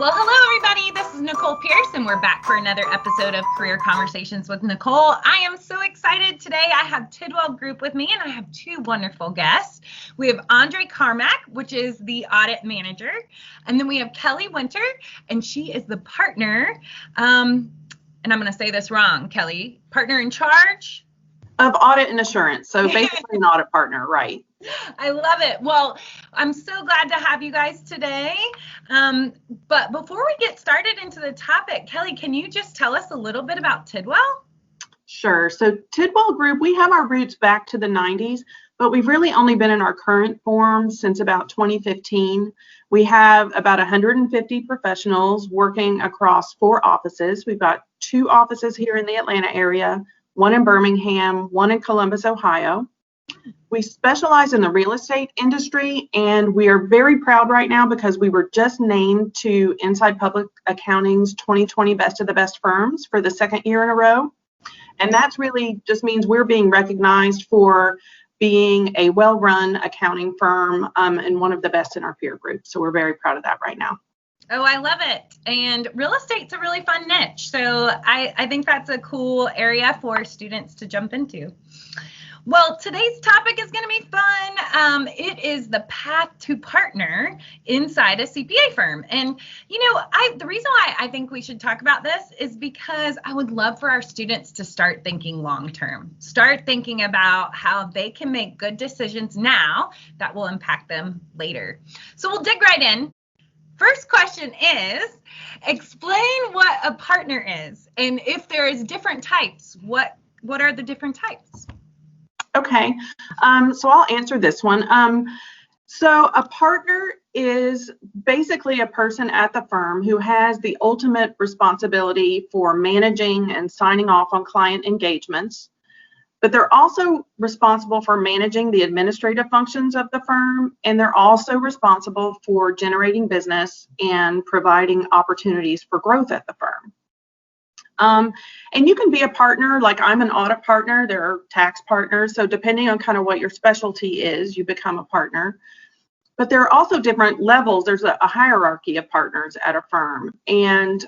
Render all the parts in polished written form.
Well, hello, everybody. This is Nicole Pierce, and we're back for another episode of Career Conversations with Nicole. I am so excited today. I have Tidwell Group with me, and I have two wonderful guests. We have Andre Carmack, which is the audit manager, and then we have Kelly Winter, and she is the partner. And I'm going to say this wrong, Kelly. Partner in charge of audit and assurance. So basically an audit partner, right? I love it. Well, I'm so glad to have you guys today. But before we get started into the topic, Kelly, can you just tell us a little bit about Tidwell? Sure. So Tidwell Group, we have our roots back to the 90s, but we've really only been in our current form since about 2015. We have about 150 professionals working across 4 offices. We've got 2 offices here in the Atlanta area, one in Birmingham, one in Columbus, Ohio. We specialize in the real estate industry, and we are very proud right now because we were just named to Inside Public Accounting's 2020 Best of the Best Firms for the second year in a row. And that's really just means we're being recognized for being a well-run accounting firm and one of the best in our peer group. So we're very proud of that right now. Oh, I love it. And real estate's a really fun niche. So I think that's a cool area for students to jump into. Well, today's topic is going to be fun. It is the path to partner inside a CPA firm. And, the reason why I think we should talk about this is because I would love for our students to start thinking long-term, start thinking about how they can make good decisions now that will impact them later. So we'll dig right in. First question is, explain what a partner is. And if there is different types, what are the different types? Okay, so I'll answer this one. So a partner is basically a person at the firm who has the ultimate responsibility for managing and signing off on client engagements, but they're also responsible for managing the administrative functions of the firm, and they're also responsible for generating business and providing opportunities for growth at the firm. And you can be a partner, like I'm an audit partner, there are tax partners. So depending on kind of what your specialty is, you become a partner. But there are also different levels. There's a hierarchy of partners at a firm. And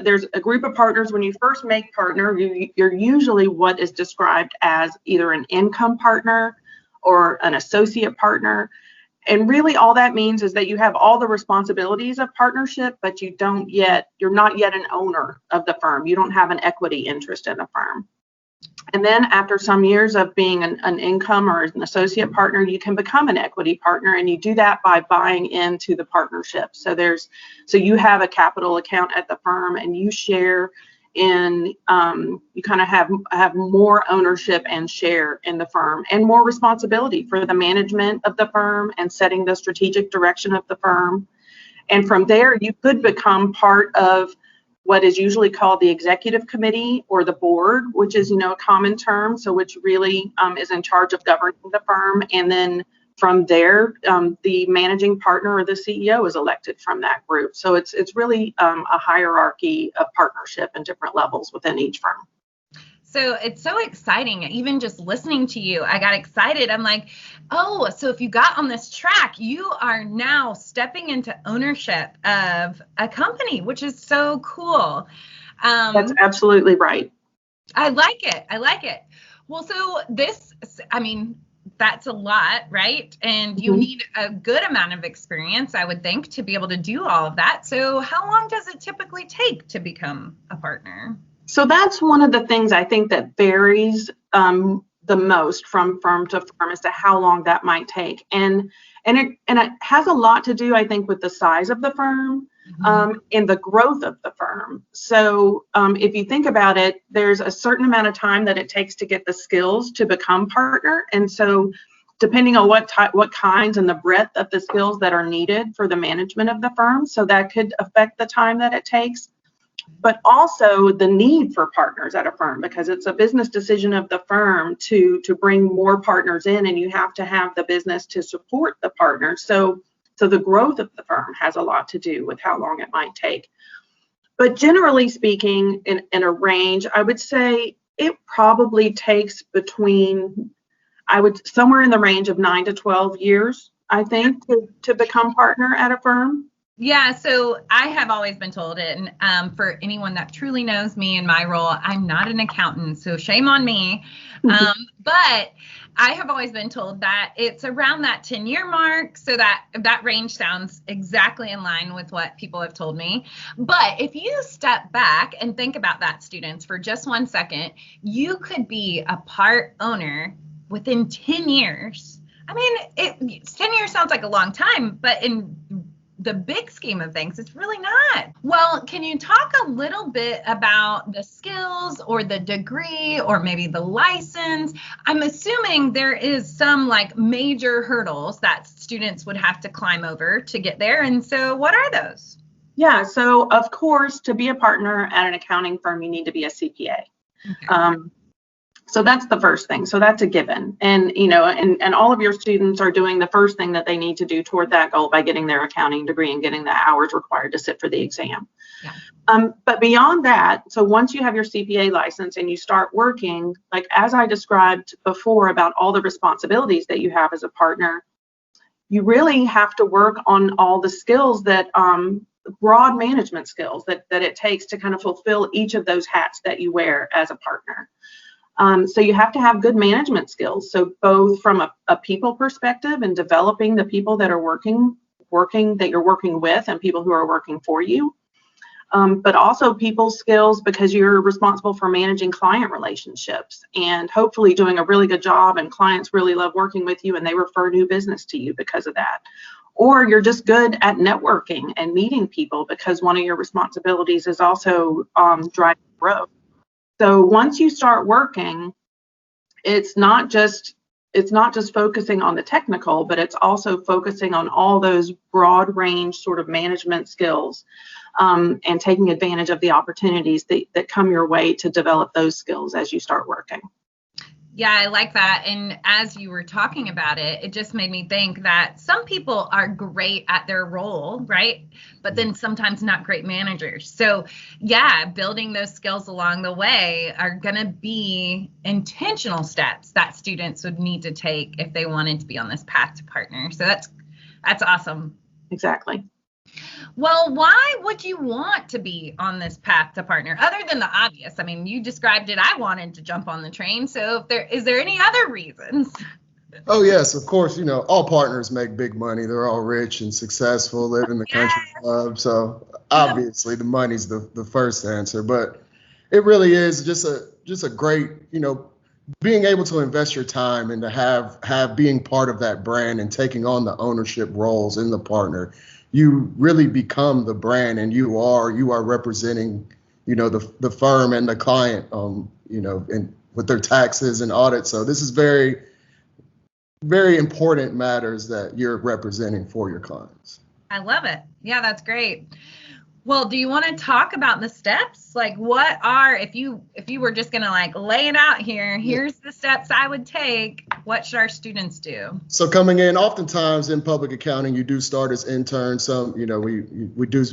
there's a group of partners. When you first make partner, you're usually what is described as either an income partner or an associate partner. And really all that means is that you have all the responsibilities of partnership, but you're not yet an owner of the firm. You don't have an equity interest in the firm. And then after some years of being an income or an associate partner, you can become an equity partner, and you do that by buying into the partnership. So you have a capital account at the firm, and you share in you kind of have more ownership and share in the firm and more responsibility for the management of the firm and setting the strategic direction of the firm. And from there, you could become part of what is usually called the executive committee or the board, which is a common term, so which really is in charge of governing the firm. And then from there, the managing partner or the CEO is elected from that group. So it's really a hierarchy of partnership and different levels within each firm. So it's so exciting. Even just listening to you, I got excited. I'm like, oh, so if you got on this track, you are now stepping into ownership of a company, which is so cool. That's absolutely right. I like it. Well, so that's a lot, right? And you need a good amount of experience, I would think, to be able to do all of that. So how long does it typically take to become a partner? So that's one of the things I think that varies the most from firm to firm as to how long that might take. And it has a lot to do, I think, with the size of the firm and the growth of the firm. So if you think about it, there's a certain amount of time that it takes to get the skills to become partner. And so depending on what kinds and the breadth of the skills that are needed for the management of the firm, so that could affect the time that it takes. But also the need for partners at a firm, because it's a business decision of the firm to bring more partners in, and you have to have the business to support the partners. So the growth of the firm has a lot to do with how long it might take. But generally speaking, in a range, I would say it probably takes somewhere in the range of 9 to 12 years, I think, to become partner at a firm. Yeah, so I have always been told, and for anyone that truly knows me in my role, I'm not an accountant, so shame on me. But I have always been told that it's around that 10-year mark, so that range sounds exactly in line with what people have told me. But if you step back and think about that, students, for just 1 second, you could be a part owner within 10 years. I mean, 10 years sounds like a long time, but in the big scheme of things, it's really not. Well, can you talk a little bit about the skills or the degree or maybe the license? I'm assuming there is some like major hurdles that students would have to climb over to get there. And so what are those? Yeah, so of course, to be a partner at an accounting firm, you need to be a CPA. Okay. So that's the first thing. So that's a given. And, and all of your students are doing the first thing that they need to do toward that goal by getting their accounting degree and getting the hours required to sit for the exam. Yeah. But beyond that, so once you have your CPA license and you start working, like as I described before about all the responsibilities that you have as a partner, you really have to work on all the skills that broad management skills that it takes to kind of fulfill each of those hats that you wear as a partner. So you have to have good management skills. So both from a people perspective and developing the people that are working that you're working with and people who are working for you, but also people skills because you're responsible for managing client relationships and hopefully doing a really good job, and clients really love working with you and they refer new business to you because of that. Or you're just good at networking and meeting people because one of your responsibilities is also driving growth. So once you start working, it's not just focusing on the technical, but it's also focusing on all those broad range sort of management skills, and taking advantage of the opportunities that come your way to develop those skills as you start working. Yeah, I like that. And as you were talking about it, it just made me think that some people are great at their role, right? But then sometimes not great managers. So yeah, building those skills along the way are going to be intentional steps that students would need to take if they wanted to be on this path to partner. So that's awesome. Exactly. Well, why would you want to be on this path to partner other than the obvious? I mean, you described it. I wanted to jump on the train. So is there any other reasons? Oh, yes, of course. All partners make big money. They're all rich and successful, live in the country club. So obviously the money's the first answer. But it really is just a great, being able to invest your time and to have being part of that brand and taking on the ownership roles in the partner. You really become the brand, and you are representing, the firm and the client, and with their taxes and audits. So this is very, very important matters that you're representing for your clients. I love it. Yeah, that's great. Well, do you want to talk about the steps? Like what are, if you were just going to like lay it out here, here's the steps I would take, what should our students do? So coming in, oftentimes in public accounting, you do start as interns. Some, we do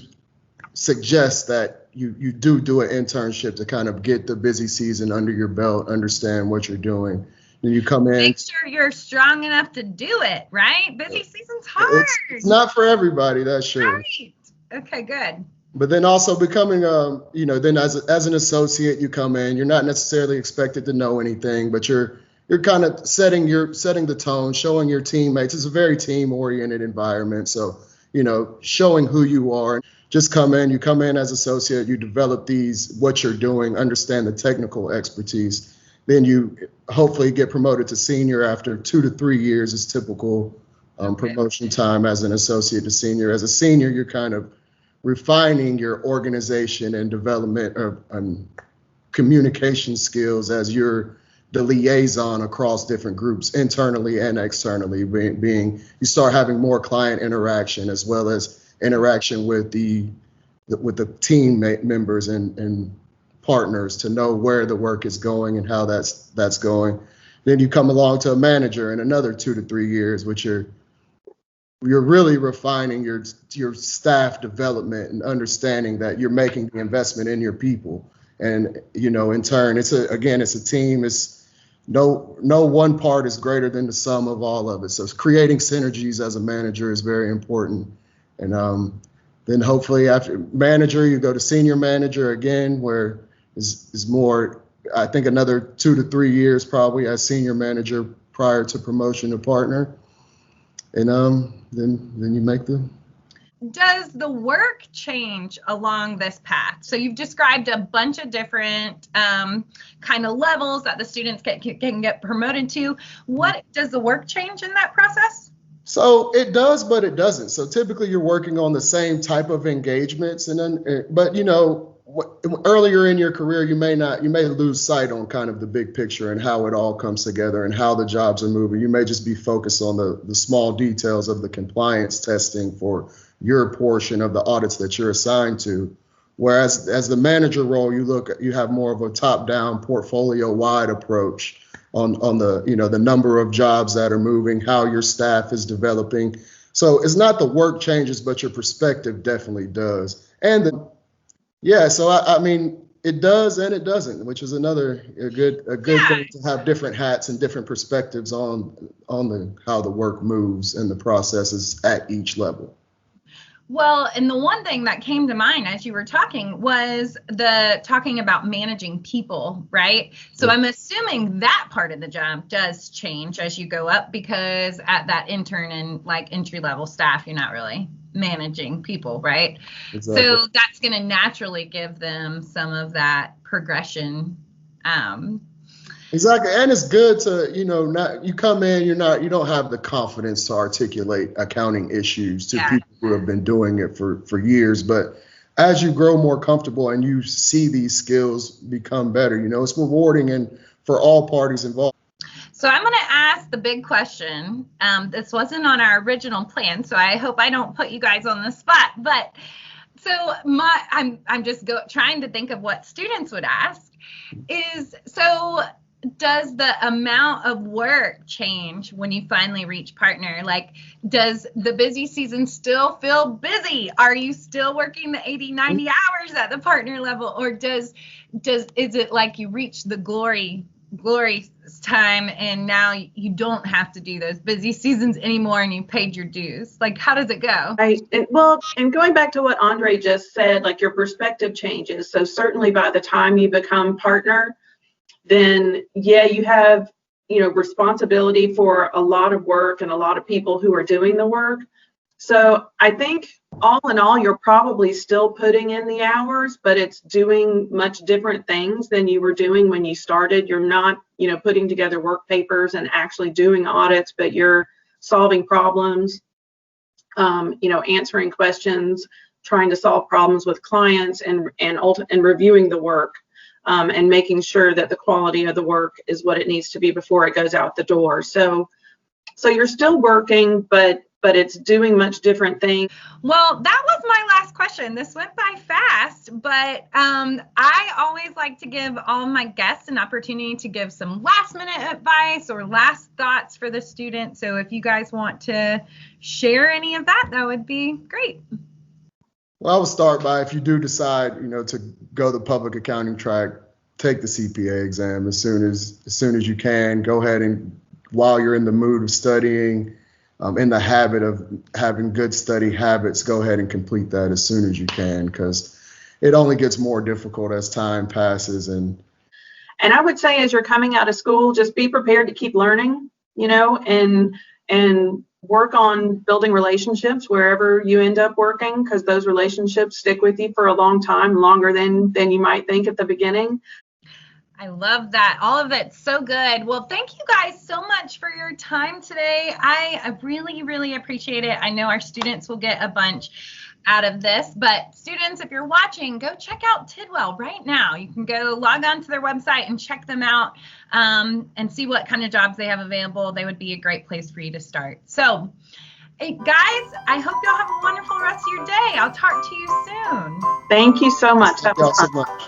suggest that you do an internship to kind of get the busy season under your belt, understand what you're doing. Then you come in. Make sure you're strong enough to do it, right? Busy season's hard. It's not for everybody, that's sure. Right. Okay, good. But then also becoming, then as an associate, you come in. You're not necessarily expected to know anything, but you're kind of setting the tone, showing your teammates. It's a very team-oriented environment. So, showing who you are. Just you come in as associate, you develop what you're doing, understand the technical expertise. Then you hopefully get promoted to senior after 2 to 3 years is typical promotion time as an associate to senior. As a senior, you're kind of refining your organization and development of communication skills as you're the liaison across different groups internally and externally, being you start having more client interaction as well as interaction with the team members and partners to know where the work is going and how that's going. Then you come along to a manager in another 2 to 3 years, which you're really refining your staff development and understanding that you're making the investment in your people. And, in turn, it's a team. It's no one part is greater than the sum of all of it. So creating synergies as a manager is very important. And Then hopefully after manager, you go to senior manager again, where is more, I think another 2 to 3 years probably as senior manager prior to promotion to partner. And then you make the. Does the work change along this path? So you've described a bunch of different kind of levels that the students can get promoted to. What does the work change in that process? So it does, but it doesn't. So typically you're working on the same type of engagements, and then, but you know, earlier in your career, you may lose sight on kind of the big picture and how it all comes together and how the jobs are moving. You may just be focused on the small details of the compliance testing for your portion of the audits that you're assigned to. Whereas as the manager role, you have more of a top-down portfolio-wide approach on the, you know, the number of jobs that are moving, how your staff is developing. So it's not the work changes, but your perspective definitely does. And so I mean, it does and it doesn't, which is another good thing to have different hats and different perspectives on how the work moves and the processes at each level. Well, and the one thing that came to mind as you were talking was talking about managing people, right? So I'm assuming that part of the job does change as you go up, because at that intern and like entry level staff, you're not really managing people, right? Exactly. So that's going to naturally give them some of that progression. Exactly. And it's good to, you know, you come in, you don't have the confidence to articulate accounting issues to people who have been doing it for years. But as you grow more comfortable and you see these skills become better, you know, it's rewarding and for all parties involved. So I'm going to ask the big question. This wasn't on our original plan, so I hope I don't put you guys on the spot. But so I'm just trying to think of what students would ask. Does the amount of work change when you finally reach partner? Like, does the busy season still feel busy? Are you still working the 80, 90 hours at the partner level? Or is it like you reach the glory time and now you don't have to do those busy seasons anymore and you paid your dues? Like, how does it go? Right. And going back to what Andre just said, like your perspective changes. So certainly by the time you become partner, then you have, you know, responsibility for a lot of work and a lot of people who are doing the work. So I think all in all, you're probably still putting in the hours, but it's doing much different things than you were doing when you started. You're not, you know, putting together work papers and actually doing audits, but you're solving problems, you know, answering questions, trying to solve problems with clients and reviewing the work. And making sure that the quality of the work is what it needs to be before it goes out the door. So you're still working, but it's doing much different things. Well, that was my last question. This went by fast, but I always like to give all my guests an opportunity to give some last minute advice or last thoughts for the student. So if you guys want to share any of that, that would be great. Well, I would start by, if you do decide, you know, to go the public accounting track, take the CPA exam as soon as you can. Go ahead and, while you're in the mood of studying, in the habit of having good study habits, go ahead and complete that as soon as you can, because it only gets more difficult as time passes. And I would say, as you're coming out of school, just be prepared to keep learning, you know, and work on building relationships wherever you end up working, because those relationships stick with you for a long time, longer than you might think at the beginning. I love that. All of it's so good. Well, thank you guys so much for your time today. I really, really appreciate it. I know our students will get a bunch out of this, but students, if you're watching, go check out Tidwell right now. You can go log on to their website and check them out and see what kind of jobs they have available. They would be a great place for you to start. So, hey, guys, I hope y'all have a wonderful rest of your day. I'll talk to you soon. Thank you so much. Thank y'all so much.